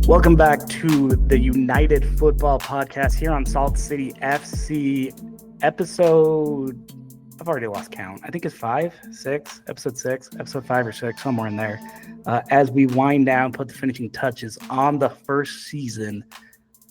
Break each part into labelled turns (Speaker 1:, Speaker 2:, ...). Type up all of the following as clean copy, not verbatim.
Speaker 1: Welcome back to the United Fútbol podcast here on Salt City FC episode, I've already lost count. I think it's episode 5 or 6, somewhere in there. As we wind down, put the finishing touches on the first season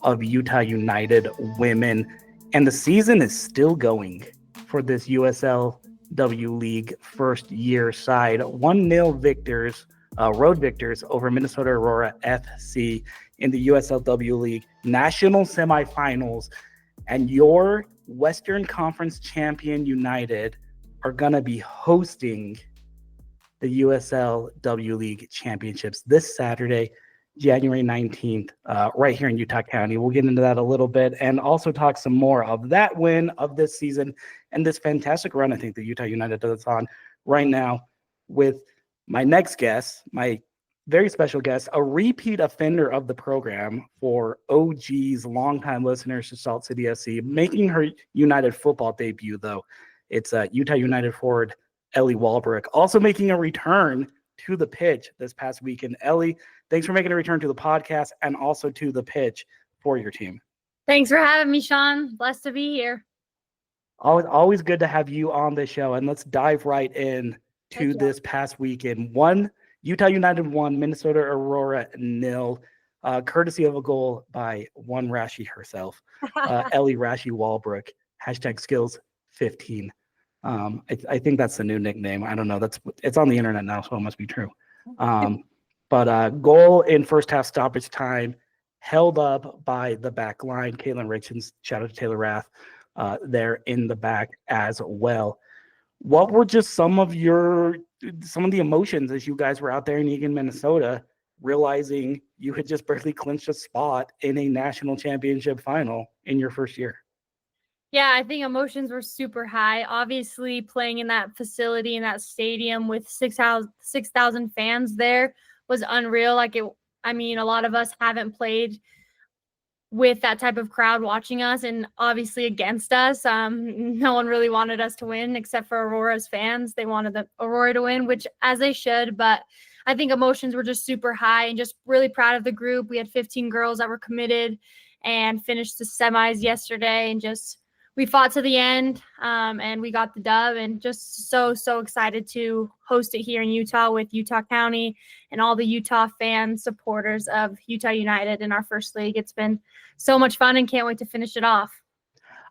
Speaker 1: of Utah United women. And the season is still going for this USL W League first year side. 1-0 victors. Road victors over Minnesota Aurora FC in the USL W League national semifinals, and your Western Conference champion United are going to be hosting the USL W League championships this Saturday, January 19th, right here in Utah County. We'll get into that a little bit and also talk some more of that win of this season and this fantastic run I think that Utah United does on right now with my next guest, my very special guest, a repeat offender of the program for OGs, longtime listeners to Salt City FC, making her United Fútbol debut, though. It's Utah United forward Ellie Walbruch, also making a return to the pitch this past weekend. Ellie, thanks for making a return to the podcast and also to the pitch for your team.
Speaker 2: Thanks for having me, Sean. Blessed to be here.
Speaker 1: Always good to have you on the show, and let's dive right in to this past weekend. Utah United won, Minnesota Aurora 0, courtesy of a goal by one Rashi herself, Ellie Rashi Walbruch, #skills15. I think that's the new nickname. I don't know. It's on the internet now, so it must be true. But goal in first half stoppage time, held up by the back line. Caitlin Richens, shout out to Taylor Rath, there in the back as well. What were just some of the emotions as you guys were out there in Eagan, Minnesota, realizing you had just barely clinched a spot in a national championship final in your first year?
Speaker 2: Yeah, I think emotions were super high. Obviously, playing in that facility, in that stadium with 6,000 fans there was unreal. A lot of us haven't played with that type of crowd watching us and obviously against us. No one really wanted us to win except for Aurora's fans. They wanted the Aurora to win, which as they should, but I think emotions were just super high and just really proud of the group. We had 15 girls that were committed and finished the semis yesterday, and just we fought to the end, and we got the dub, and just so excited to host it here in Utah with Utah County and all the Utah fan supporters of Utah United in our first league. It's been so much fun and can't wait to finish it off.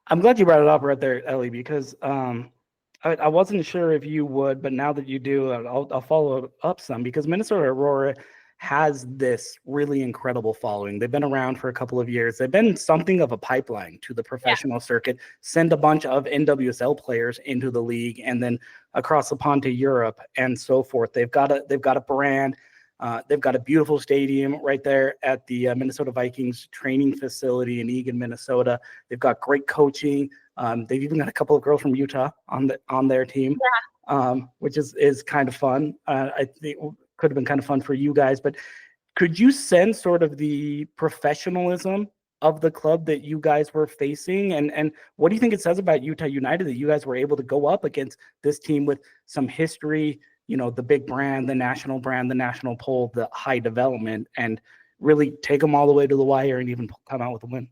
Speaker 1: I'm glad you brought it up right there, Ellie, because I wasn't sure if you would, but now that you do, I'll follow up some, because Minnesota Aurora has this really incredible following. They've been around for a couple of years. They've been something of a pipeline to the professional circuit, send a bunch of NWSL players into the league and then across the pond to Europe and so forth. They've got a brand. They've got a beautiful stadium right there at the Minnesota Vikings training facility in Eagan, Minnesota. They've got great coaching. They've even got a couple of girls from Utah on their team, which is kind of fun. I think could have been kind of fun for you guys, but could you sense sort of the professionalism of the club that you guys were facing? And what do you think it says about Utah United that you guys were able to go up against this team with some history, the big brand, the national pull, the high development, and really take them all the way to the wire and even come out with a win?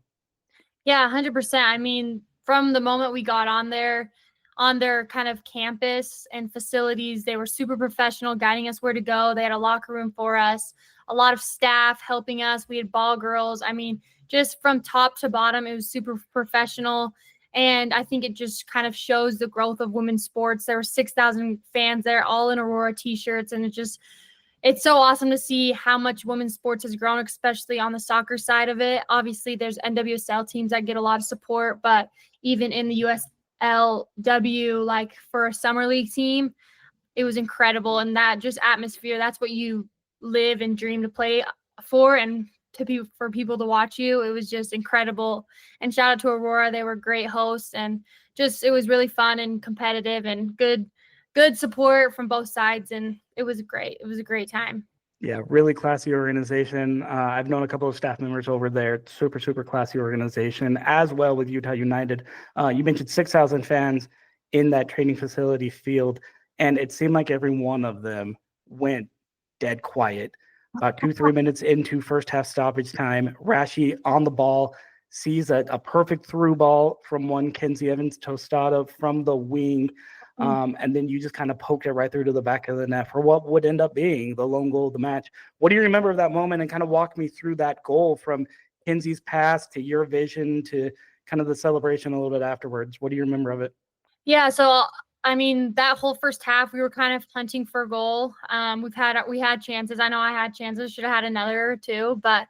Speaker 2: Yeah, 100%. I mean, from the moment we got on their kind of campus and facilities, they were super professional, guiding us where to go. They had a locker room for us, a lot of staff helping us. We had ball girls. I mean, just from top to bottom, it was super professional. And I think it just kind of shows the growth of women's sports. There were 6,000 fans there, all in Aurora t-shirts. And it's so awesome to see how much women's sports has grown, especially on the soccer side of it. Obviously, there's NWSL teams that get a lot of support, but even in the USLW, like for a summer league team, it was incredible. And that just atmosphere, that's what you live and dream to play for, and for people to watch you. It was just incredible. And shout out to Aurora. They were great hosts, and just, it was really fun and competitive and good support from both sides. And it was great. It was a great time.
Speaker 1: Yeah, really classy organization. I've known a couple of staff members over there. Super, super classy organization as well with Utah United. You mentioned 6,000 fans in that training facility field, and it seemed like every one of them went dead quiet. About 2-3 minutes into first half stoppage time, Rashi on the ball sees a perfect through ball from one Kenzie Evans Tostada from the wing. And then you just kind of poked it right through to the back of the net for what would end up being the lone goal of the match. What do you remember of that moment, and kind of walk me through that goal from Kenzie's pass to your vision to kind of the celebration a little bit afterwards? What do you remember of it?
Speaker 2: Yeah, so I mean, that whole first half, we were kind of hunting for a goal. We had chances. I know I had chances. Should have had another or two, but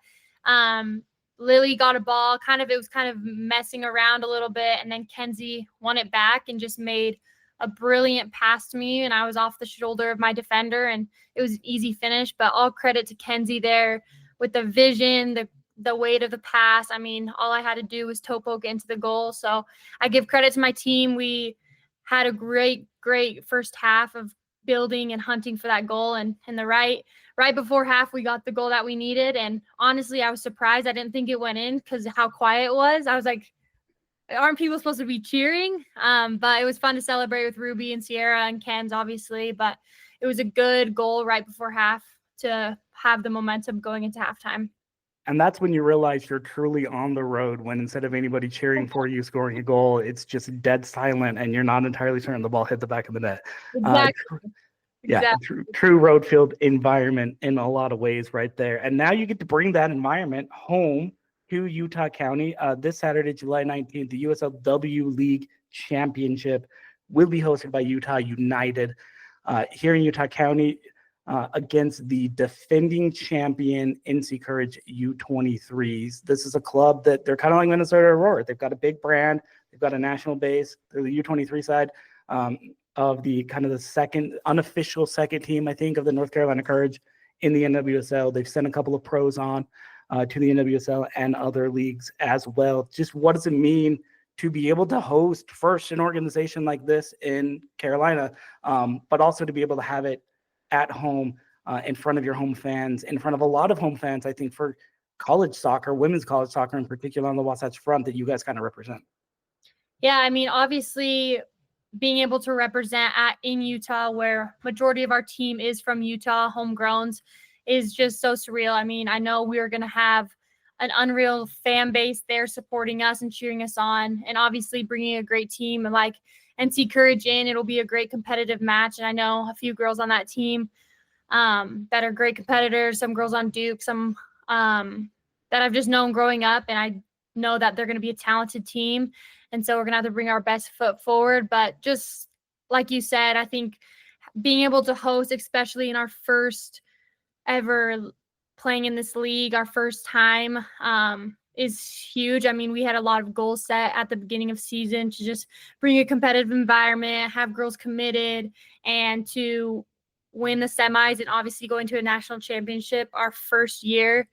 Speaker 2: Lily got a ball. It was kind of messing around a little bit, and then Kenzie won it back and just made a brilliant pass to me, and I was off the shoulder of my defender, and it was an easy finish. But all credit to Kenzie there with the vision, the weight of the pass. I mean, all I had to do was toe poke into the goal. So I give credit to my team. We had a great first half of building and hunting for that goal. And right before half, we got the goal that we needed. And honestly, I was surprised. I didn't think it went in because of how quiet it was. I was like, aren't people supposed to be cheering? But it was fun to celebrate with Ruby and Sierra and Ken's, obviously. But it was a good goal right before half to have the momentum going into halftime.
Speaker 1: And that's when you realize you're truly on the road, when instead of anybody cheering for you scoring a goal, it's just dead silent and you're not entirely certain the ball hit the back of the net.
Speaker 2: Exactly.
Speaker 1: True road field environment in a lot of ways right there. And now you get to bring that environment home to Utah County. This Saturday, July 19th, the USL W League Championship will be hosted by Utah United here in Utah County. Against the defending champion NC Courage U23s. This is a club that they're kind of like Minnesota Aurora. They've got a big brand. They've got a national base. They're the U23 side of the kind of the unofficial second team, I think, of the North Carolina Courage in the NWSL. They've sent a couple of pros on to the NWSL and other leagues as well. Just what does it mean to be able to host first an organization like this in Carolina, but also to be able to have it at home in front of your home fans, in front of a lot of home fans, I think, for college soccer, women's college soccer in particular, on the Wasatch Front that you guys kind of represent?
Speaker 2: Yeah, I mean, obviously being able to represent in Utah, where majority of our team is from Utah, homegrowns, is just so surreal. I mean, I know we're going to have an unreal fan base there supporting us and cheering us on, and obviously bringing a great team like NC Courage in. It'll be a great competitive match, and I know a few girls on that team that are great competitors, some girls on Duke, some that I've just known growing up, and I know that they're going to be a talented team, and so we're going to have to bring our best foot forward. But just like you said, I think being able to host, especially in our first ever playing in this league, our first time, is huge. I mean, we had a lot of goals set at the beginning of season to just bring a competitive environment, have girls committed, and to win the semis and obviously go into a national championship our first year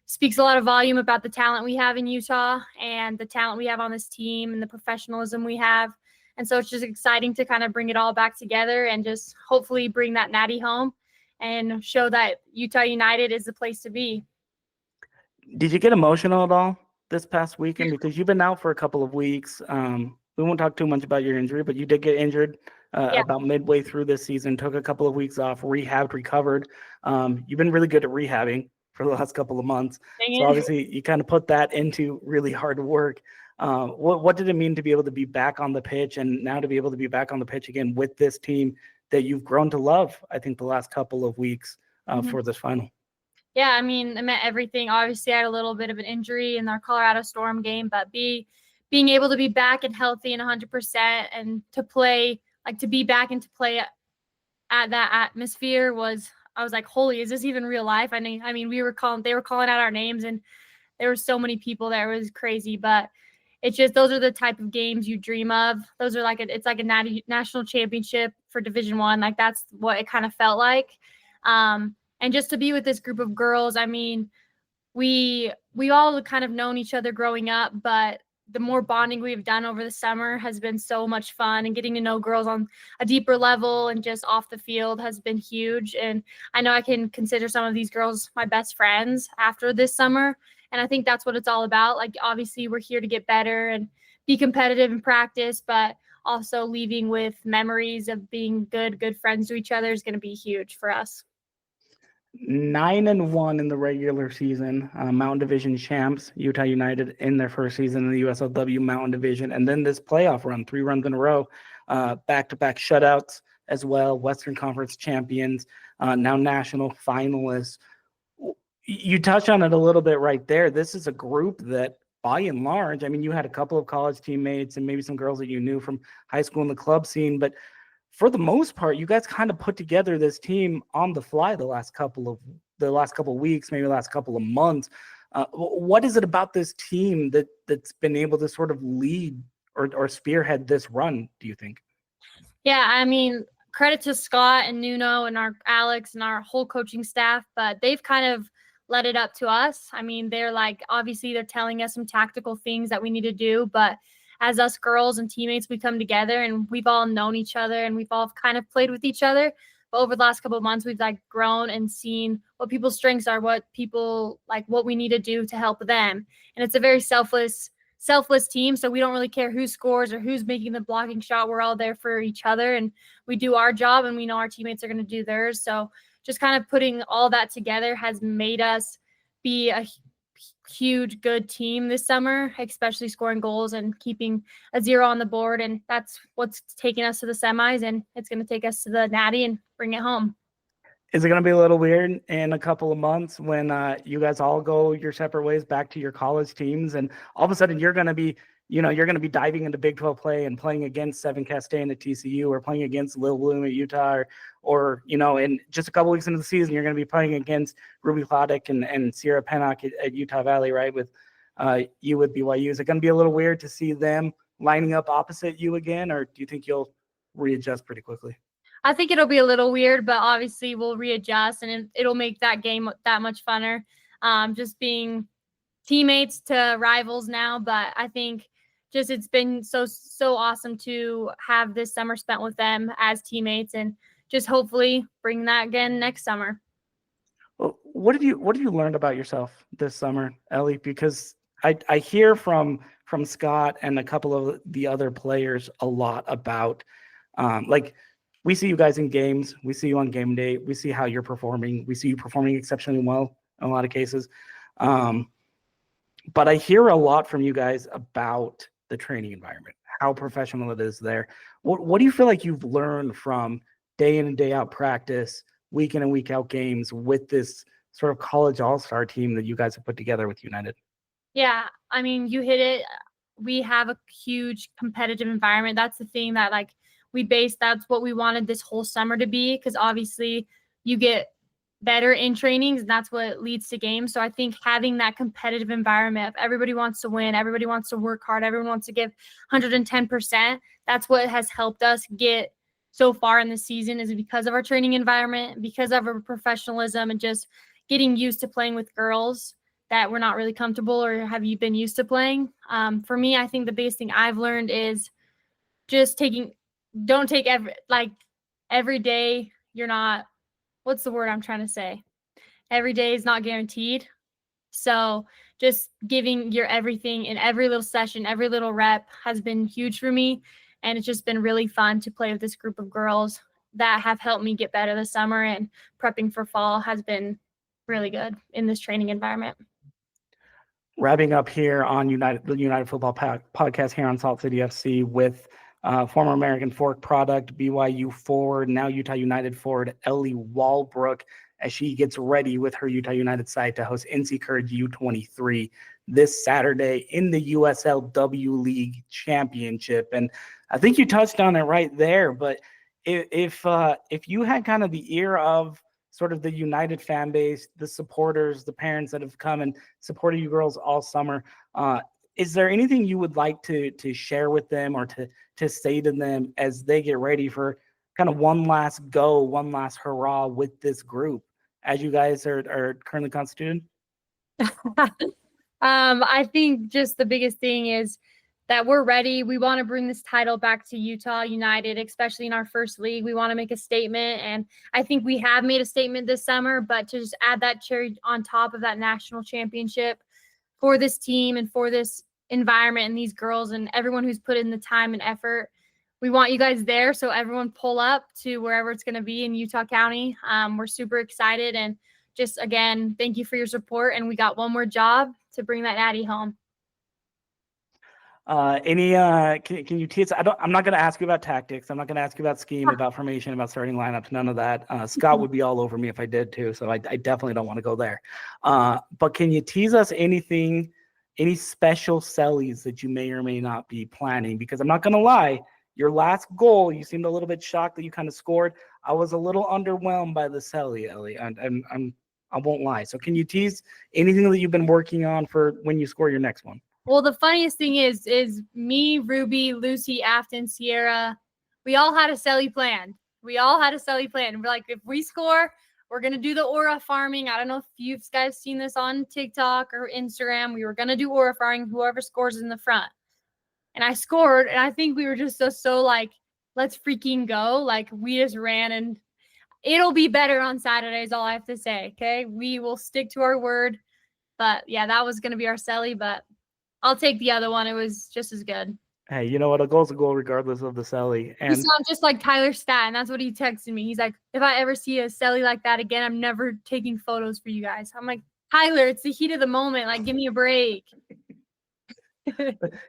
Speaker 2: speaks a lot of volume about the talent we have in Utah and the talent we have on this team and the professionalism we have. And so it's just exciting to kind of bring it all back together and just hopefully bring that natty home and show that Utah United is the place to be.
Speaker 1: Did you get emotional at all this past weekend? Because you've been out for a couple of weeks. We won't talk too much about your injury, but you did get injured about midway through this season, took a couple of weeks off, rehabbed, recovered. You've been really good at rehabbing for the last couple of months. So obviously you kind of put that into really hard work. What did it mean to be able to be back on the pitch, and now to be able to be back on the pitch again with this team that you've grown to love, I think, the last couple of weeks for this final?
Speaker 2: Yeah, I mean, it meant everything. Obviously, I had a little bit of an injury in our Colorado Storm game, but being able to be back and healthy and 100% and to play, like to be back and to play at that atmosphere I was like, holy, is this even real life? I mean, they were calling out our names, and there were so many people there. It was crazy, but it's just, those are the type of games you dream of. Those are it's like a national championship for Division I. Like, that's what it kind of felt like. And just to be with this group of girls, I mean, we all kind of known each other growing up, but the more bonding we've done over the summer has been so much fun, and getting to know girls on a deeper level and just off the field has been huge. And I know I can consider some of these girls my best friends after this summer. And I think that's what it's all about. Like, obviously we're here to get better and be competitive in practice, but also leaving with memories of being good friends to each other is going to be huge for us.
Speaker 1: 9-1 in the regular season, Mountain Division champs, Utah United in their first season in the USL W Mountain Division, and then this playoff run, 3 runs in a row, back-to-back shutouts as well, Western Conference champions, now national finalists. You touch on it a little bit right there. This is a group that, by and large, I mean, you had a couple of college teammates and maybe some girls that you knew from high school and the club scene, but for the most part, you guys kind of put together this team on the fly the last couple of weeks, maybe the last couple of months. What is it about this team that's been able to sort of lead or spearhead this run, do you think?
Speaker 2: Yeah, I mean, credit to Scott and Nuno and our Alex and our whole coaching staff, but they've kind of let it up to us. I mean, they're like, obviously they're telling us some tactical things that we need to do, but as us girls and teammates, we come together and we've all known each other and we've all kind of played with each other. But over the last couple of months, we've like grown and seen what people's strengths are, what people like, what we need to do to help them. And it's a very selfless team. So we don't really care who scores or who's making the blocking shot. We're all there for each other and we do our job and we know our teammates are going to do theirs. So just kind of putting all that together has made us be a huge good team this summer, especially scoring goals and keeping a 0 on the board, and that's what's taking us to the semis, and it's going to take us to the natty and bring it home.
Speaker 1: Is it going to be a little weird in a couple of months when you guys all go your separate ways back to your college teams, and all of a sudden you're going to be diving into Big 12 play and playing against Seven Castaigne at TCU or playing against Lil Bloom at Utah or in just a couple weeks into the season, you're going to be playing against Ruby Cloddick and Sierra Pennock at Utah Valley, right? With you with BYU. Is it going to be a little weird to see them lining up opposite you again, or do you think you'll readjust pretty quickly?
Speaker 2: I think it'll be a little weird, but obviously we'll readjust and it'll make that game that much funner. Just being teammates to rivals now, but I think just it's been so awesome to have this summer spent with them as teammates and just hopefully bring that again next summer.
Speaker 1: Well, what have you learned about yourself this summer, Ellie? Because I hear from Scott and a couple of the other players a lot about like we see you guys in games, we see you on game day, we see how you're performing, we see you performing exceptionally well in a lot of cases. But I hear a lot from you guys about the training environment, how professional it is there. What do you feel like you've learned from day in and day out practice, week in and week out games with this sort of college all-star team that you guys have put together with United?
Speaker 2: Yeah, I mean, you hit it. We have a huge competitive environment. That's the thing that like that's what we wanted this whole summer to be, because obviously you get better in trainings and that's what leads to games. So I think having that competitive environment, if everybody wants to win, everybody wants to work hard, everyone wants to give 110%, that's what has helped us get so far in the season, is because of our training environment, because of our professionalism and just getting used to playing with girls that we're not really comfortable or have you been used to playing. For me, I think the biggest thing I've learned is just don't take every day. You're not, what's the word I'm trying to say? Every day is not guaranteed. So just giving your everything in every little session, every little rep has been huge for me. And it's just been really fun to play with this group of girls that have helped me get better this summer, and prepping for fall has been really good in this training environment.
Speaker 1: Wrapping up here on the United Football podcast here on Salt City FC with former American Fork product, BYU forward, now Utah United forward, Ellie Walbruch, as she gets ready with her Utah United side to host NC Courage U23 this Saturday in the USL W League Championship. And I think you touched on it right there, but if you had kind of the ear of sort of the United fan base, the supporters, the parents that have come and supported you girls all summer, is there anything you would like to share with them or to say to them as they get ready for kind of one last hurrah with this group as you guys are currently constituted?
Speaker 2: I think just the biggest thing is that we're ready. We want to bring this title back to Utah United, especially in our first league. We want to make a statement, and I think we have made a statement this summer, but to just add that cherry on top of that national championship for this team and for this environment and these girls and everyone who's put in the time and effort. We want you guys there, so everyone pull up to wherever it's going to be in Utah County. We're super excited and just again, thank you for your support. And we got one more job to bring that natty home.
Speaker 1: Can you tease? I'm not going to ask you about tactics. I'm not going to ask you about scheme, about formation, about starting lineups. None of that. Scott would be all over me if I did too. So I definitely don't want to go there. But can you tease us anything, any special sellies that you may or may not be planning? Because I'm not going to lie, your last goal, you seemed a little bit shocked that you kind of scored. I was a little underwhelmed by the selly, Ellie. I won't lie. So can you tease anything that you've been working on for when you score your next one?
Speaker 2: Well, the funniest thing is me, Ruby, Lucy, Afton, Sierra, we all had a selly plan. We're like, if we score, we're going to do the aura farming. I don't know if you guys seen this on TikTok or Instagram. We were going to do aura farming, whoever scores in the front. And I scored, and I think we were just so like, let's freaking go. Like, we just ran, and it'll be better on Saturday is all I have to say, okay? We will stick to our word. But, yeah, that was going to be our selly, but I'll take the other one. It was just as good.
Speaker 1: Hey, you know what? A goal's a goal regardless of the selly. And
Speaker 2: you sound just like Tyler Staton. That's what he texted me. He's like, if I ever see a selly like that again, I'm never taking photos for you guys. I'm like, Tyler, it's the heat of the moment. Like, give me a break.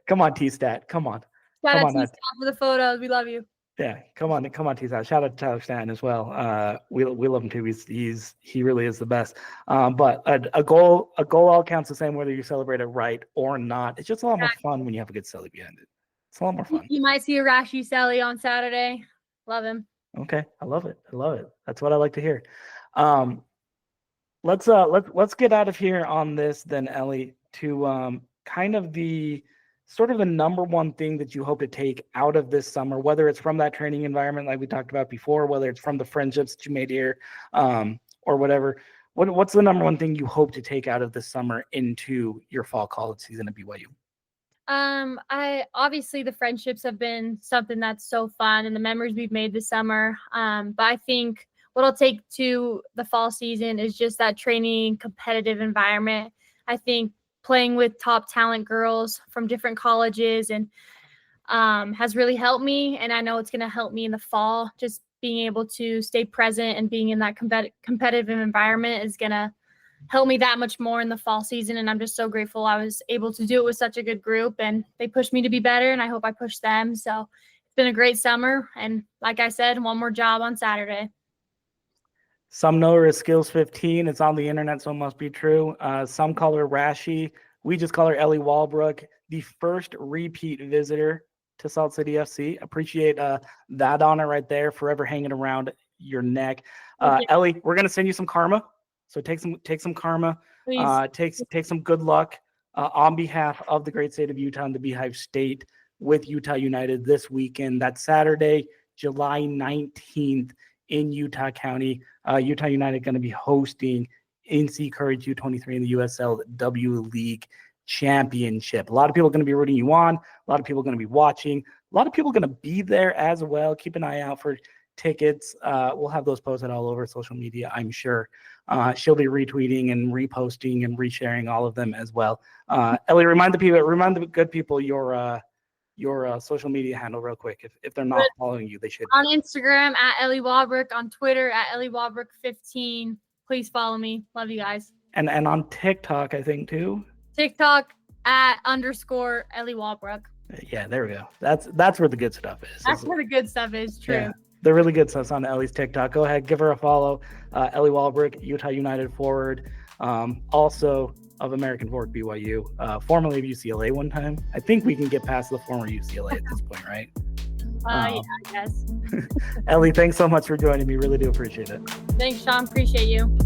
Speaker 1: Come on, T-Stat. Come on.
Speaker 2: Shout out to T-Stat for the photos. We love you.
Speaker 1: Yeah, come on, T-Stat. Shout out to Tyler Staton as well. We love him too. He really is the best. But a goal all counts the same whether you celebrate it right or not. It's just a lot more fun when you have a good selly behind it. It's a lot more fun.
Speaker 2: You might see a Rashi selly on Saturday. Love him.
Speaker 1: Okay, I love it. That's what I like to hear. Let's get out of here on this then, Ellie, to kind of the sort of the number one thing that you hope to take out of this summer, whether it's from that training environment like we talked about before, whether it's from the friendships that you made here, or whatever. What's the number one thing you hope to take out of this summer into your fall college season at BYU?
Speaker 2: I obviously the friendships have been something that's so fun, and the memories we've made this summer. But I think what I'll take to the fall season is just that training competitive environment. I think playing with top talent girls from different colleges and has really helped me. And I know it's going to help me in the fall. Just being able to stay present and being in that competitive environment is going to help me that much more in the fall season. And I'm just so grateful I was able to do it with such a good group, and they pushed me to be better, and I hope I pushed them. So it's been a great summer. And like I said, one more job on Saturday.
Speaker 1: Some know her as Skills 15. It's on the internet, so it must be true. Some call her Rashi. We just call her Ellie Walbruch, the first repeat visitor to Salt City FC. Appreciate that honor right there, forever hanging around your neck. Ellie, we're gonna send you some karma. So take some karma. Take some good luck on behalf of the great state of Utah and the Beehive State with Utah United this weekend. That's Saturday, July 19th. In Utah County. Utah United going to be hosting NC Courage U23 in the USL W League Championship. A lot of people are going to be rooting you on. A lot of people are going to be watching. A lot of people are going to be there as well. Keep an eye out for tickets. We'll have those posted all over social media, I'm sure. She'll be retweeting and reposting and resharing all of them as well. Ellie, remind the good people your social media handle real quick. If they're not following you, they should.
Speaker 2: On Instagram at Ellie Walbruch, on Twitter at Ellie Walbruch 15. Please follow me. Love you guys.
Speaker 1: And on TikTok, I think too.
Speaker 2: TikTok at _ Ellie Walbruch.
Speaker 1: Yeah, there we go. That's where the good stuff is.
Speaker 2: That's where the good stuff is. True.
Speaker 1: Yeah, the really good stuff's on Ellie's TikTok. Go ahead, give her a follow. Ellie Walbruch, Utah United forward. Also of American Forward BYU, formerly of UCLA one time. I think we can get past the former UCLA at this point, right?
Speaker 2: Yeah, I guess.
Speaker 1: Ellie, thanks so much for joining me. Really do appreciate it.
Speaker 2: Thanks, Sean. Appreciate you.